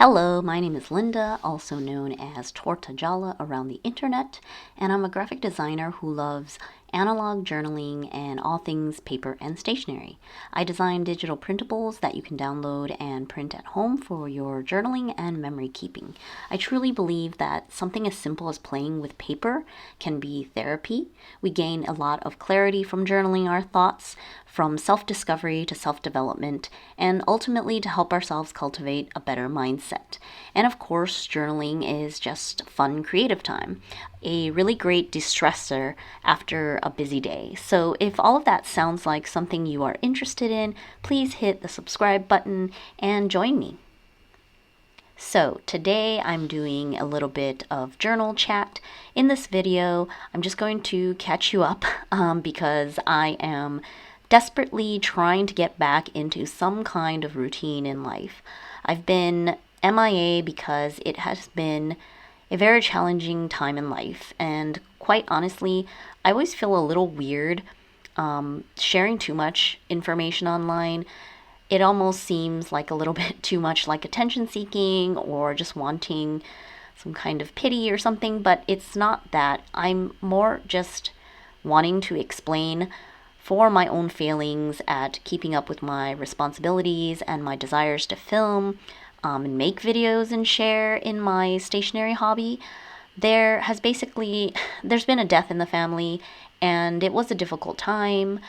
Hello, my name is Linda, also known as Tortagialla around the internet, and I'm a graphic designer who loves analog journaling and all things paper and stationery. I design digital printables that you can download and print at home for your journaling and memory keeping. I truly believe that something as simple as playing with paper can be therapy. We gain a lot of clarity from journaling our thoughts, from self-discovery to self-development, and ultimately to help ourselves cultivate a better mindset. And of course, journaling is just fun, creative time, a really great distressor after a busy day. So if all of that sounds like something you are interested in, please hit the subscribe button and join me. So today I'm doing a little bit of journal chat. In this video, I'm just going to catch you up because I am desperately trying to get back into some kind of routine in life. I've been MIA because it has been a very challenging time in life, and quite honestly, I always feel a little weird sharing too much information online. It almost seems like a little bit too much like attention seeking or just wanting some kind of pity or something, but it's not that. I'm more just wanting to explain for my own failings at keeping up with my responsibilities and my desires to film and make videos and share in my stationery hobby. There's been a death in the family, and it was a difficult time,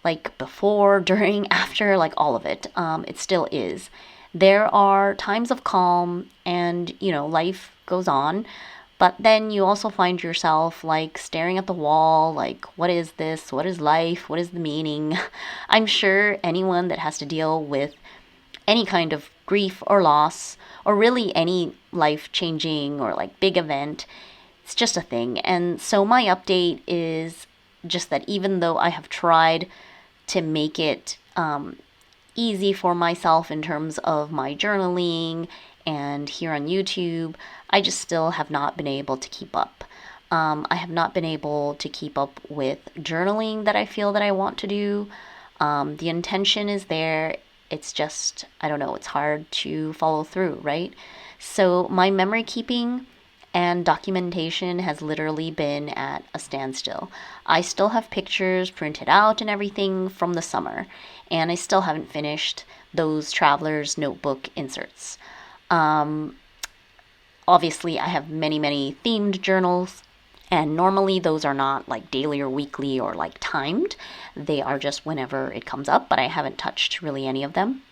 like before, during, after, like all of it. It still is. There are times of calm and, life goes on. But then you also find yourself like staring at the wall, like, what is this? What is life? What is the meaning? I'm sure anyone that has to deal with any kind of grief or loss, or really any life-changing or like big event, it's just a thing. And so my update is just that even though I have tried to make it easy for myself in terms of my journaling and here on YouTube, I just still have not been able to keep up. I have not been able to keep up with journaling that I feel that I want to do. The intention is there. It's just, I don't know, it's hard to follow through, right? So my memory keeping and documentation has literally been at a standstill. I still have pictures printed out and everything from the summer, and I still haven't finished those traveler's notebook inserts. Obviously, I have many themed journals, and normally those are not like daily or weekly or like timed. They are just whenever it comes up, but I haven't touched really any of them.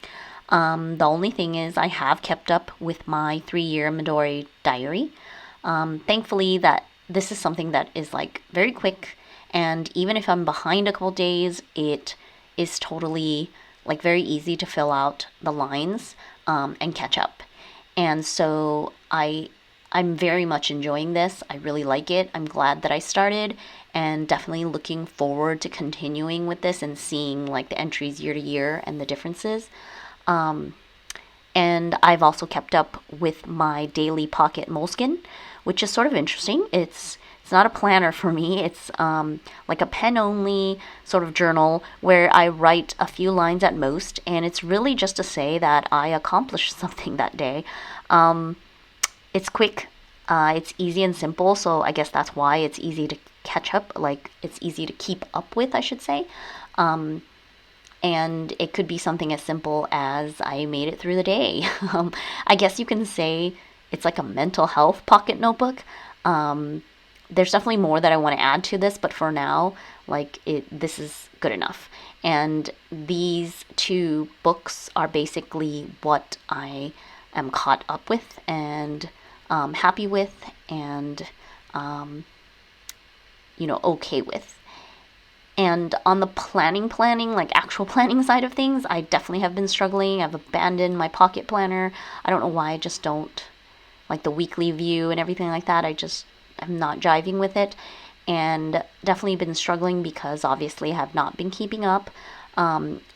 The only thing is I have kept up with my 3-year Midori diary. Thankfully, that this is something that is like very quick, and even if I'm behind a couple days, it is totally like very easy to fill out the lines and catch up. And so I'm very much enjoying this. I really like it. I'm glad that I started, and definitely looking forward to continuing with this and seeing like the entries year to year and the differences. And I've also kept up with my daily pocket moleskin, which is sort of interesting. It's not a planner for me. It's like a pen-only sort of journal where I write a few lines at most, and it's really just to say that I accomplished something that day. It's quick, it's easy and simple, so I guess that's why it's easy to catch up, like it's easy to keep up with, I should say. And it could be something as simple as I made it through the day. I guess you can say it's like a mental health pocket notebook. There's definitely more that I want to add to this, but for now, this is good enough. And these 2 books are basically what I am caught up with and happy with and okay with. And on the planning, like actual planning side of things, I definitely have been struggling. I've abandoned my pocket planner. I don't know why. I just don't like the weekly view and everything like that. I'm not jiving with it, and definitely been struggling because obviously I have not been keeping up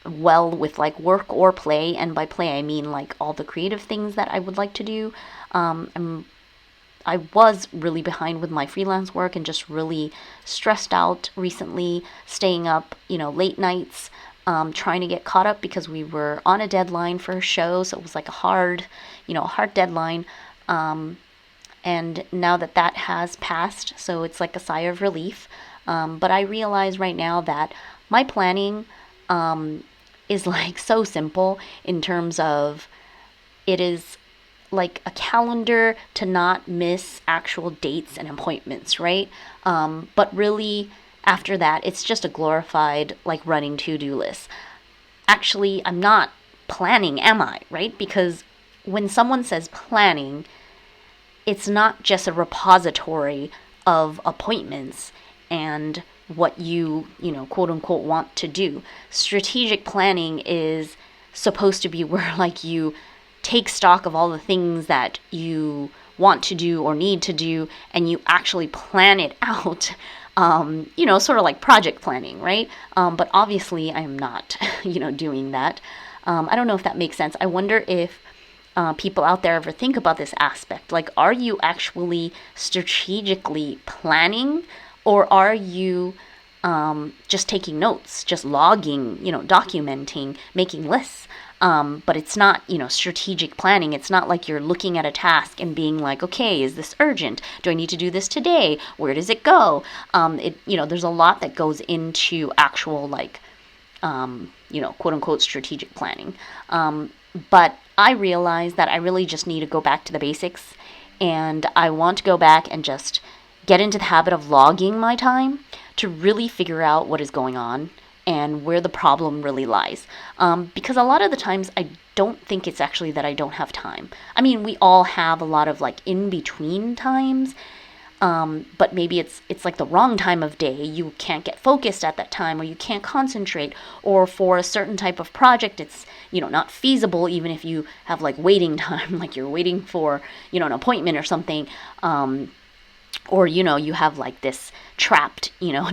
well with like work or play. And by play, I mean like all the creative things that I would like to do. I was really behind with my freelance work and just really stressed out recently, staying up, late nights, trying to get caught up because we were on a deadline for a show, so it was like a hard deadline. And now that has passed, so it's like a sigh of relief. But I realize right now that my planning is like so simple in terms of it is like a calendar to not miss actual dates and appointments, right? But really, after that, it's just a glorified like running to-do list. Actually, I'm not planning, am I? Right? Because when someone says planning, it's not just a repository of appointments and what you quote unquote want to do. Strategic planning is supposed to be where like you take stock of all the things that you want to do or need to do and you actually plan it out. Sort of like project planning, right? But obviously I'm not, doing that. I don't know if that makes sense. I wonder if people out there ever think about this aspect. Like, are you actually strategically planning, or are you just taking notes, just logging, documenting, making lists? But it's not, strategic planning. It's not like you're looking at a task and being like, okay, is this urgent? Do I need to do this today? Where does it go? There's a lot that goes into actual like, quote unquote strategic planning. But I realize that I really just need to go back to the basics, and I want to go back and just get into the habit of logging my time to really figure out what is going on and where the problem really lies. Because a lot of the times I don't think it's actually that I don't have time. I mean, we all have a lot of like in between times. But maybe it's like the wrong time of day. You can't get focused at that time, or you can't concentrate, or for a certain type of project, it's not feasible even if you have like waiting time, like you're waiting for an appointment or something, or you have like this trapped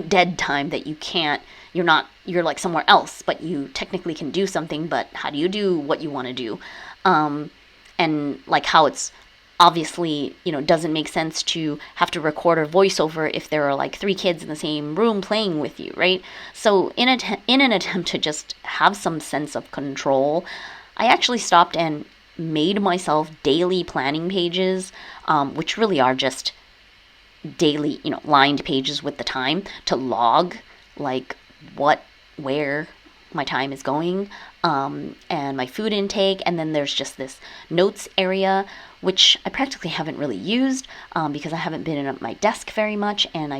dead time that you can't. You're like somewhere else, but you technically can do something. But how do you do what you want to do? And like how it's obviously, doesn't make sense to have to record a voiceover if there are like 3 kids in the same room playing with you, right? So in an attempt to just have some sense of control, I actually stopped and made myself daily planning pages, which really are just daily, lined pages with the time to log like where my time is going, and my food intake. And then there's just this notes area, which I practically haven't really used, because I haven't been at my desk very much, and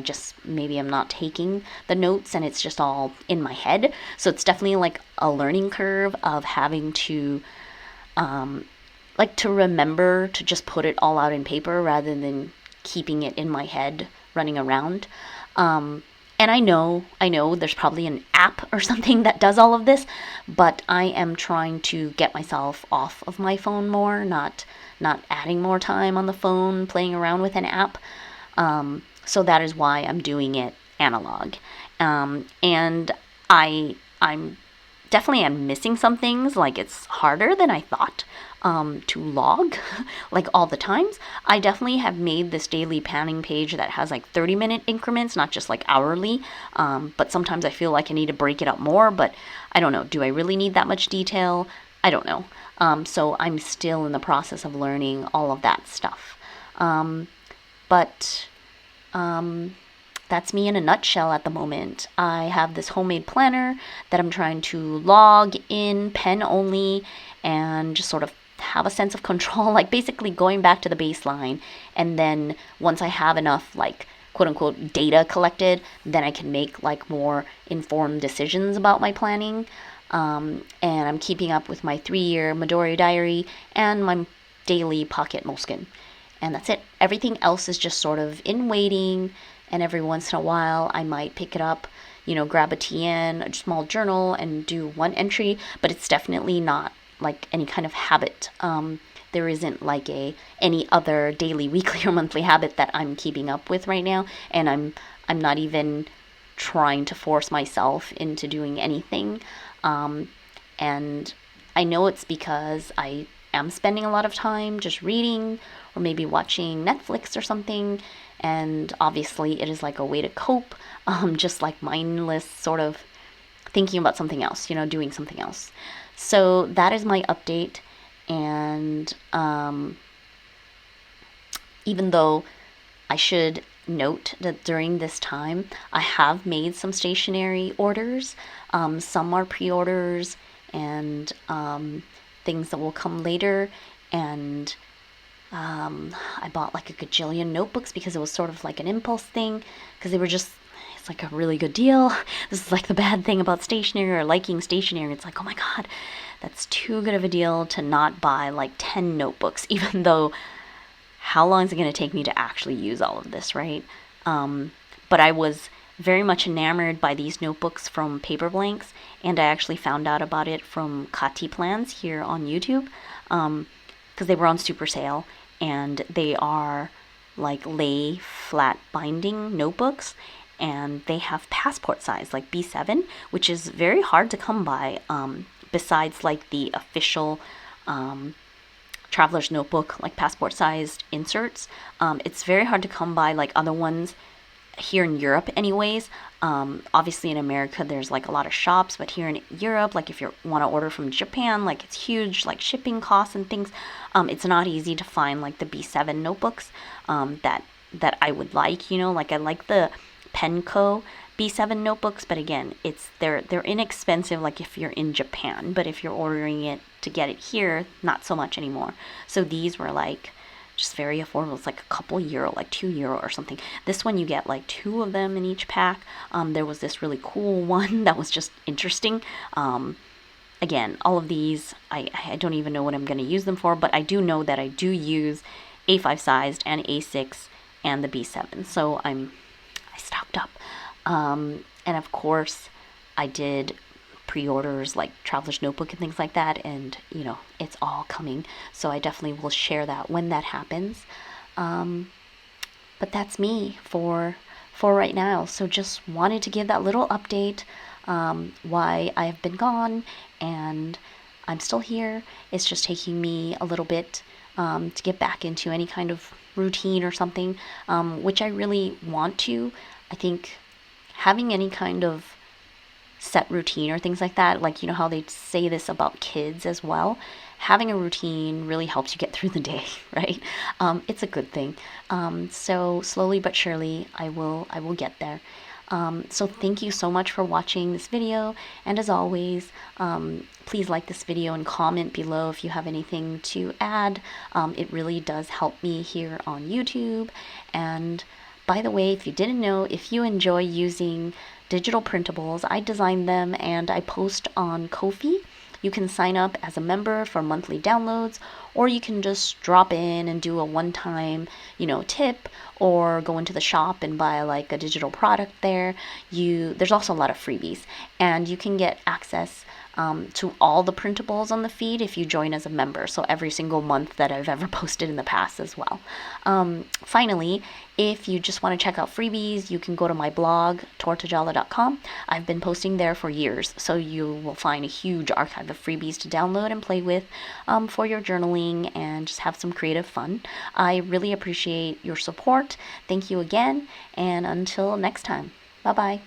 maybe I'm not taking the notes and it's just all in my head. So it's definitely like a learning curve of having to to remember to just put it all out in paper rather than keeping it in my head running around. And I know there's probably an app or something that does all of this, but I am trying to get myself off of my phone more, not adding more time on the phone, playing around with an app. So that is why I'm doing it analog. And I'm definitely am missing some things. Like, it's harder than I thought to log like all the times. I definitely have made this daily planning page that has like 30-minute increments, not just like hourly. But sometimes I feel like I need to break it up more, but I don't know. Do I really need that much detail? I don't know. So I'm still in the process of learning all of that stuff. But that's me in a nutshell at the moment. I have this homemade planner that I'm trying to log in pen only and just sort of have a sense of control, like basically going back to the baseline. And then once I have enough like quote unquote data collected, then I can make like more informed decisions about my planning. And I'm keeping up with my 3-year Midori diary and my daily pocket moleskin. And that's it. Everything else is just sort of in waiting. And every once in a while, I might pick it up, grab a TN, a small journal, and do one entry. But it's definitely not like any kind of habit. There isn't like any other daily, weekly, or monthly habit that I'm keeping up with right now. And I'm not even trying to force myself into doing anything. And I know it's because I am spending a lot of time just reading or maybe watching Netflix or something. And obviously it is like a way to cope, just like mindless sort of thinking about something else, doing something else. So that is my update. And even though I should note that during this time, I have made some stationery orders. Some are pre-orders and things that will come later. And I bought like a gajillion notebooks because it was sort of like an impulse thing, because they were just, it's like a really good deal. This is like the bad thing about stationery or liking stationery. It's like, oh my God, that's too good of a deal to not buy like 10 notebooks, even though how long is it going to take me to actually use all of this, right? But I was very much enamored by these notebooks from Paper Blanks, and I actually found out about it from Kati Plans here on YouTube, because they were on super sale, and they are like lay flat binding notebooks, and they have passport size, like B7, which is very hard to come by, besides like the official traveler's notebook, like passport sized inserts. It's very hard to come by like other ones here in Europe anyways. Obviously in America there's like a lot of shops, but here in Europe, like if you want to order from Japan, like it's huge, like shipping costs and things. It's not easy to find like the B7 notebooks that I would like, like I like the Penco B7 notebooks, but again, they're inexpensive like if you're in Japan, but if you're ordering it to get it here, not so much anymore. So these were like just very affordable. It's like a couple euro, like €2 or something. This one you get like 2 of them in each pack. There was this really cool one that was just interesting. Again, all of these, I don't even know what I'm going to use them for, but I do know that I do use A5 sized and A6 and the B7. So I stocked up. And of course, I did pre-orders like Traveler's Notebook and things like that, and it's all coming. So I definitely will share that when that happens. But that's me for right now. So just wanted to give that little update, why I have been gone, and I'm still here. It's just taking me a little bit to get back into any kind of routine or something, which I really want to. I think having any kind of set routine or things like that, like how they say this about kids as well, having a routine really helps you get through the day, right? It's a good thing. So slowly but surely I will get there. So thank you so much for watching this video, and as always, please like this video and comment below if you have anything to add. It really does help me here on YouTube. And by the way, if you didn't know, if you enjoy using digital printables, I design them and I post on Ko-fi. You can sign up as a member for monthly downloads, or you can just drop in and do a one-time, tip, or go into the shop and buy like a digital product there. There's also a lot of freebies, and you can get access to all the printables on the feed if you join as a member. So every single month that I've ever posted in the past as well. Finally, if you just want to check out freebies, you can go to my blog, tortagialla.com. I've been posting there for years, so you will find a huge archive of freebies to download and play with for your journaling and just have some creative fun. I really appreciate your support. Thank you again, and until next time, bye-bye.